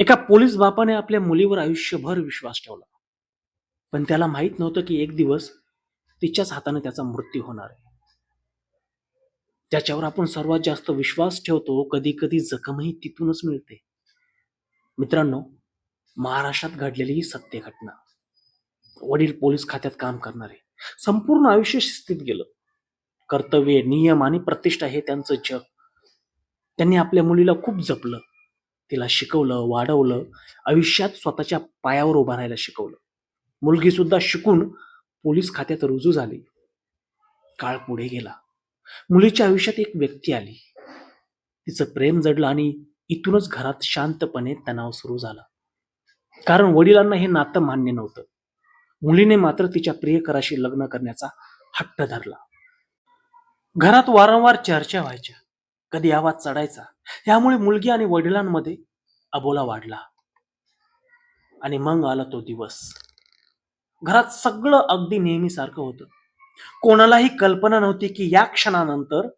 एका पोलीस बापाने आपल्या मुलीवर आयुष्यभर विश्वास ठेवला. पण त्याला माहित नव्हतं की एक दिवस तिच्याच हाताने त्याचा मृत्यू होणार आहे. ज्याच्यावर आपण सर्वात जास्त विश्वास ठेवतो, कधी-कधी जखमही तिथूनच मिळते. मित्रांनो, महाराष्ट्रात घडलेली ही सत्य घटना. वडील पोलीस खात्यात काम करणारे. संपूर्ण आयुष्य शिस्तीत गेलं. कर्तव्य, नियम आणि प्रतिष्ठा हे त्यांचं जग. त्यांनी आपल्या मुलीला खूप जपलं. तिला शिकवलं, वाढवलं, आयुष्यात स्वतःच्या पायावर उभं राहायला शिकवलं. मुलगी सुद्धा शिकून पोलीस खात्यात रुजू झाली. काळ पुढे गेला. मुलीच्या आयुष्यात एक व्यक्ती आली. तिचं प्रेम जडलं आणि इथूनच घरात शांतपणे तणाव सुरू झाला. कारण वडिलांना हे नातं मान्य नव्हतं. मुलीने मात्र तिच्या प्रियकराशी लग्न करण्याचा हट्ट धरला. घरात वारंवार चर्चा व्हायच्या. कधी आवाज चढायचा. यामुळे मुलगी आणि वडिलांमध्ये अबोला वाढला. आणि मग आला तो दिवस. घरात सगळं अगदी नेहमीसारखं होतं. कोणालाही कल्पना नव्हती की या क्षणानंतर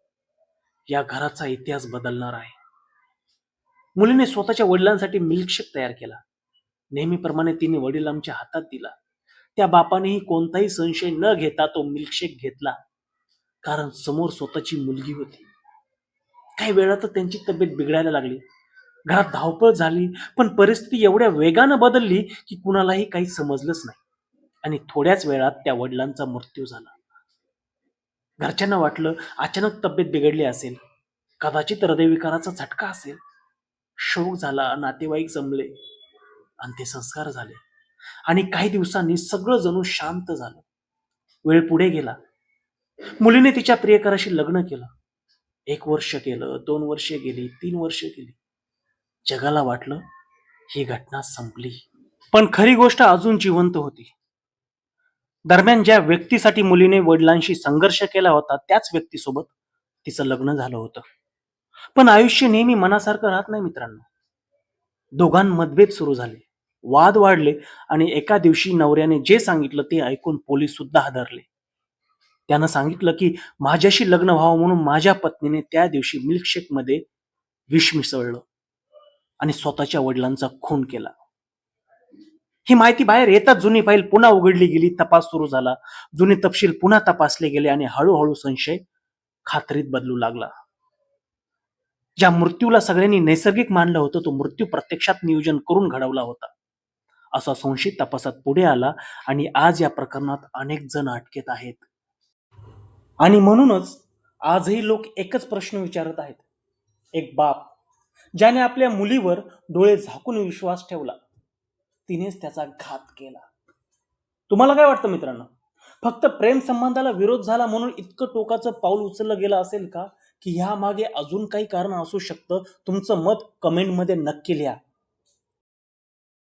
या घराचा इतिहास बदलणार आहे. मुलीने स्वतःच्या वडिलांसाठी मिल्कशेक तयार केला. नेहमीप्रमाणे तिने वडिलांच्या हातात दिला. त्या बापानेही कोणताही संशय न घेता तो मिल्कशेक घेतला. कारण समोर स्वतःची मुलगी होती. काही वेळातच त्यांची तब्येत बिघडायला लागली. घरात धावपळ झाली, पण परिस्थिती एवढ्या वेगानं बदलली की कुणालाही काही समजलंच नाही. आणि थोड्याच वेळात त्या वडिलांचा मृत्यू झाला. घरच्यांना वाटलं अचानक तब्येत बिघडली असेल, कदाचित हृदयविकाराचा झटका असेल. शोक झाला, नातेवाईक जमले, अंत्यसंस्कार झाले आणि काही दिवसांनी सगळं जणू शांत झालं. वेळ पुढे गेला. मुलीने तिच्या प्रियकराशी लग्न केलं. 1 वर्ष केलं, 2 वर्ष गेली, 3 वर्ष गेली. जगाला वाटलं ही घटना संपली. पण खरी गोष्ट अजून जिवंत होती. दरम्यान ज्या व्यक्तीसाठी मुलीने वडिलांशी संघर्ष केला होता, त्याच व्यक्तीसोबत तिचं लग्न झालं होतं. पण आयुष्य नेहमी मनासारखं राहत नाही मित्रांनो. दोघांत मतभेद सुरू झाले, वाद वाढले आणि एका दिवशी नवऱ्याने जे सांगितलं ते ऐकून पोलीस सुद्धा हादरले. त्यानं सांगितलं की माझ्याशी लग्न व्हावं म्हणून माझ्या पत्नीने त्या दिवशी मिल्कशेक मध्ये विष मिसळलं आणि स्वतःच्या वडिलांचा खून केला. ही माहिती बाहेर येताच जुनी फाईल पुन्हा उघडली गेली. तपास सुरू झाला. जुने तपशील पुन्हा तपासले गेले आणि हळूहळू संशय खात्रीत बदलू लागला. ज्या मृत्यूला सगळ्यांनी नैसर्गिक मानलं होतं, तो मृत्यू प्रत्यक्षात नियोजन करून घडवला होता, असा संशय तपासात पुढे आला आणि आज या प्रकरणात अनेक जण अटकेत आहेत. आणि म्हणूनच आजही लोक एकच प्रश्न विचारत आहेत. एक बाप ज्याने आपल्या मुलीवर डोळे झाकून विश्वास ठेवला, तिनेच त्याचा घात केला. तुम्हाला काय वाटतं मित्रांनो? फक्त प्रेम संबंधाला विरोध झाला म्हणून इतकं टोकाचं पाऊल उचललं गेलं असेल का? की ह्या मागे अजून काही कारण असू शकतं? तुमचं मत कमेंटमध्ये नक्की लिहा.